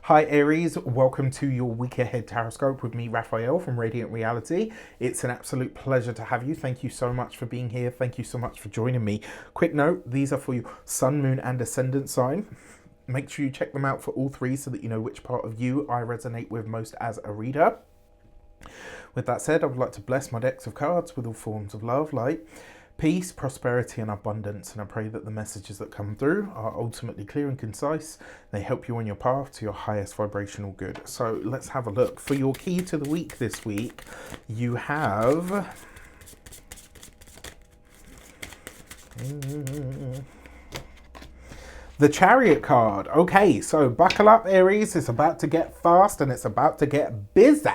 Hi Aries, welcome to your week ahead Taroscope with me, Raphael from Reydiant Reality. It's an absolute pleasure to have you. Thank you so much for being here. Thank you so much for joining me. Quick note, these are for your sun, moon and ascendant sign. Make sure you check them out for all three so that you know which part of you I resonate with most as a reader. With that said, I would like to bless my decks of cards with all forms of love, light, peace, prosperity and abundance, and I pray that the messages that come through are ultimately clear and concise. They help you on your path to your highest vibrational good. So let's have a look. For your key to the week this week, you have the Chariot card. Okay, so buckle up Aries, it's about to get fast and it's about to get busy.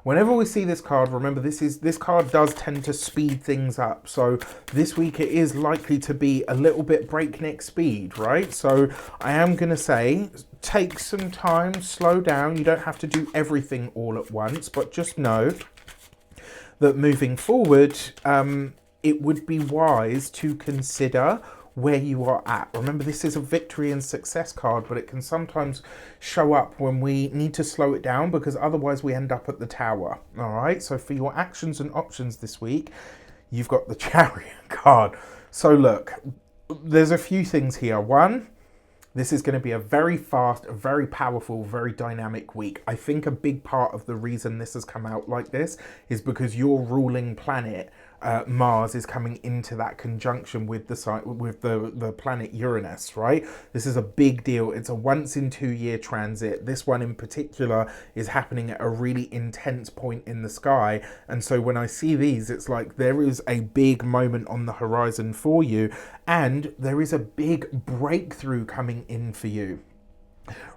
Whenever we see this card, remember this card does tend to speed things up. So this week it is likely to be a little bit breakneck speed, right? So I am going to say take some time, slow down. You don't have to do everything all at once, but just know that moving forward, it would be wise to consider where you are at. Remember, this is a victory and success card, but it can sometimes show up when we need to slow it down because otherwise we end up at the tower. All right, so for your actions and options this week, you've got the Chariot card. So look, there's a few things here. One, this is going to be a very fast, very powerful, very dynamic week. I think a big part of the reason this has come out like this is because your ruling planet, Mars, is coming into that conjunction with the planet Uranus, right? This is a big deal. It's a once in 2 year transit. This one in particular is happening at a really intense point in the sky. And so when I see these, it's like there is a big moment on the horizon for you, and there is a big breakthrough coming in for you.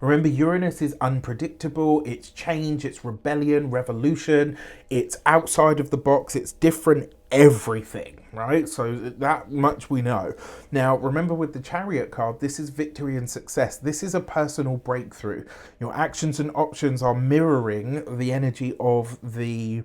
Remember, Uranus is unpredictable, it's change, it's rebellion, revolution, it's outside of the box, it's different everything, right? So that much we know. Now, remember with the Chariot card, this is victory and success. This is a personal breakthrough. Your actions and options are mirroring the energy of the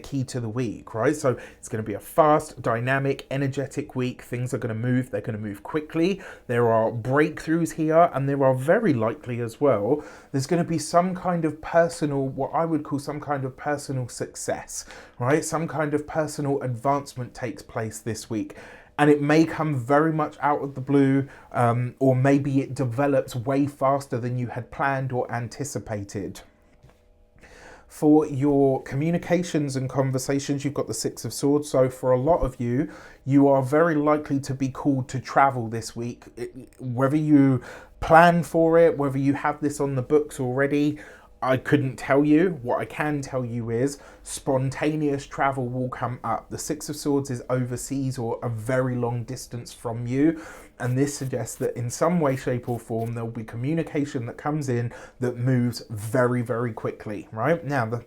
key to the week, right? So it's going to be a fast, dynamic, energetic week. Things are going to move. They're going to move quickly. There are breakthroughs here, and there are very likely as well, there's going to be some kind of personal, what I would call some kind of personal success, right? Some kind of personal advancement takes place this week. And it may come very much out of the blue, or maybe it develops way faster than you had planned or anticipated. For your communications and conversations, you've got the Six of Swords. So for a lot of you, you are very likely to be called to travel this week. Whether you plan for it, whether you have this on the books already, I couldn't tell you. What I can tell you is spontaneous travel will come up. The Six of Swords is overseas or a very long distance from you. And this suggests that in some way, shape or form, there'll be communication that comes in that moves very, very quickly, right? Now,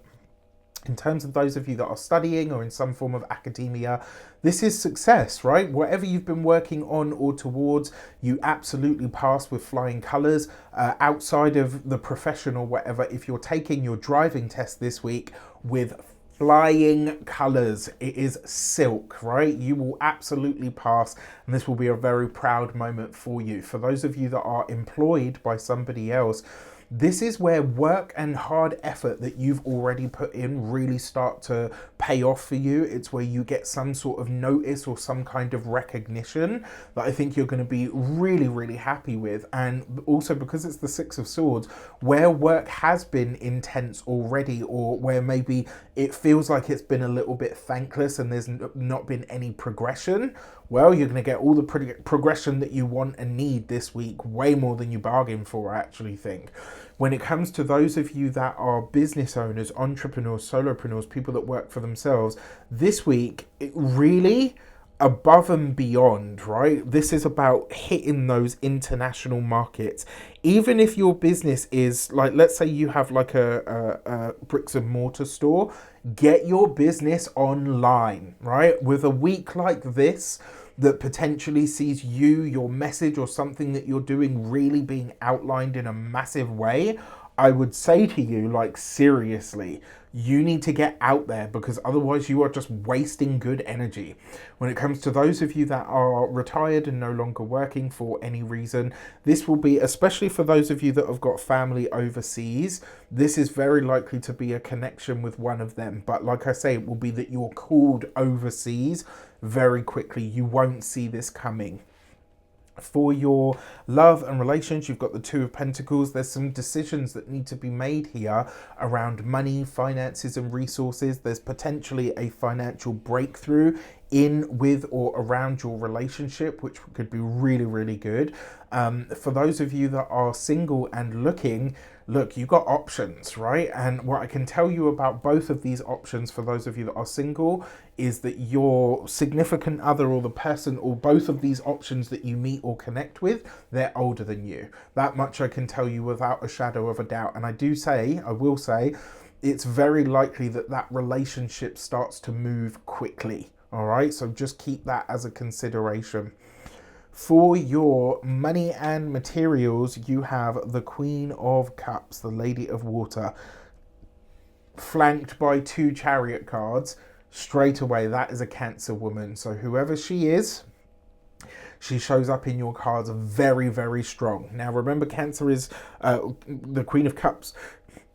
in terms of those of you that are studying or in some form of academia, this is success, right? Whatever you've been working on or towards, you absolutely pass with flying colours. Outside of the profession or whatever, if you're taking your driving test this week with flying colours, it is silk, right? You will absolutely pass, and this will be a very proud moment for you. For those of you that are employed by somebody else, this is where work and hard effort that you've already put in really start to pay off for you. It's where you get some sort of notice or some kind of recognition that I think you're going to be really, really happy with. And also because it's the Six of Swords, where work has been intense already, or where maybe it feels like it's been a little bit thankless and there's not been any progression, well, you're going to get all the progression that you want and need this week, way more than you bargained for, I actually think. When it comes to those of you that are business owners, entrepreneurs, solopreneurs, people that work for themselves, this week, it really above and beyond, right? This is about hitting those international markets. Even if your business is like, let's say you have like a bricks and mortar store, get your business online, right? With a week like this that potentially sees you, your message or something that you're doing really being outlined in a massive way, I would say to you, like, seriously, you need to get out there, because otherwise you are just wasting good energy. When it comes to those of you that are retired and no longer working for any reason, this will be, especially for those of you that have got family overseas, this is very likely to be a connection with one of them. But like I say, it will be that you're called overseas very quickly. You won't see this coming. For your love and relations, you've got the Two of Pentacles. There's some decisions that need to be made here around money, finances, and resources. There's potentially a financial breakthrough in, with, or around your relationship, which could be really, really good. For those of you that are single and looking, look, you've got options, right? And what I can tell you about both of these options for those of you that are single is that your significant other, or the person, or both of these options that you meet or connect with, they're older than you. That much I can tell you without a shadow of a doubt. And I will say, it's very likely that that relationship starts to move quickly. All right, so just keep that as a consideration. For your money and materials, you have the Queen of Cups, the Lady of Water, flanked by two Chariot cards. Straight away, that is a Cancer woman. So whoever she is, she shows up in your cards very, very strong. Now, remember, Cancer is the Queen of Cups.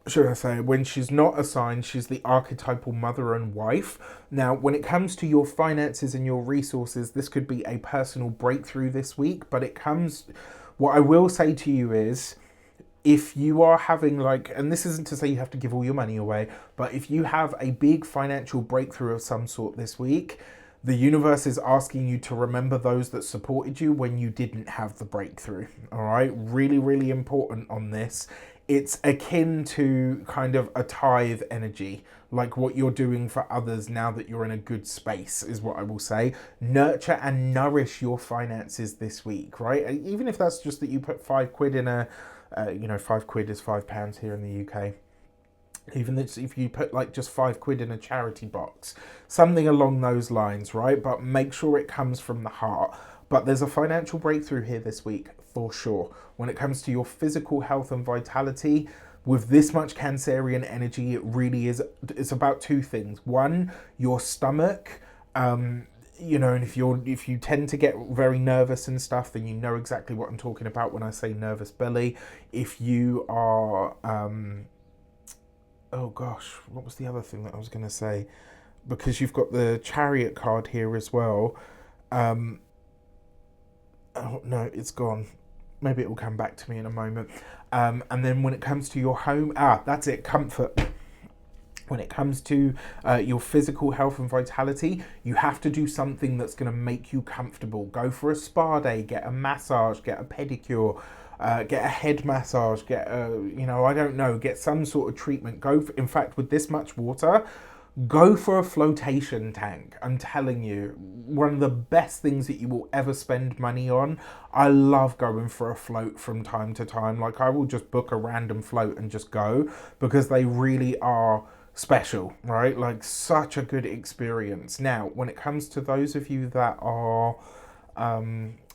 Should I say, when she's not a sign, she's the archetypal mother and wife. Now, when it comes to your finances and your resources, this could be a personal breakthrough this week, but what I will say to you is, if you are having, like, and this isn't to say you have to give all your money away, but if you have a big financial breakthrough of some sort this week, the universe is asking you to remember those that supported you when you didn't have the breakthrough. All right, really, really important on this. It's akin to kind of a tithe energy, like what you're doing for others now that you're in a good space, is what I will say. Nurture and nourish your finances this week, right? Even if that's just that you put £5 in a, £5 is £5 here in the UK. Even if you put like just £5 in a charity box, something along those lines, right? But make sure it comes from the heart. But there's a financial breakthrough here this week for sure. When it comes to your physical health and vitality, with this much Cancerian energy, it really is, it's about two things. One, your stomach, and if you tend to get very nervous and stuff, then you know exactly what I'm talking about when I say nervous belly. If you are, oh gosh, what was the other thing that I was going to say? Because you've got the Chariot card here as well. Oh no, it's gone. Maybe it will come back to me in a moment. And then when it comes to your home, that's it, comfort. When it comes to your physical health and vitality, you have to do something that's going to make you comfortable. Go for a spa day, get a massage, get a pedicure, get a head massage, get get some sort of treatment. In fact, with this much water, go for a flotation tank. I'm telling you, one of the best things that you will ever spend money on. I love going for a float from time to time. Like, I will just book a random float and just go, because they really are special, right? Like, such a good experience. Now, when it comes to those of you that are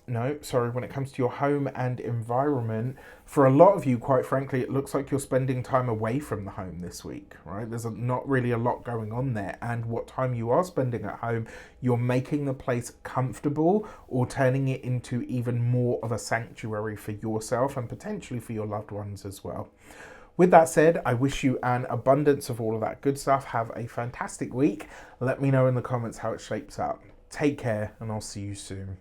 when it comes to your home and environment, for a lot of you, quite frankly, it looks like you're spending time away from the home this week, right? There's not really a lot going on there. And what time you are spending at home, you're making the place comfortable or turning it into even more of a sanctuary for yourself and potentially for your loved ones as well. With that said, I wish you an abundance of all of that good stuff. Have a fantastic week. Let me know in the comments how it shapes up. Take care, and I'll see you soon.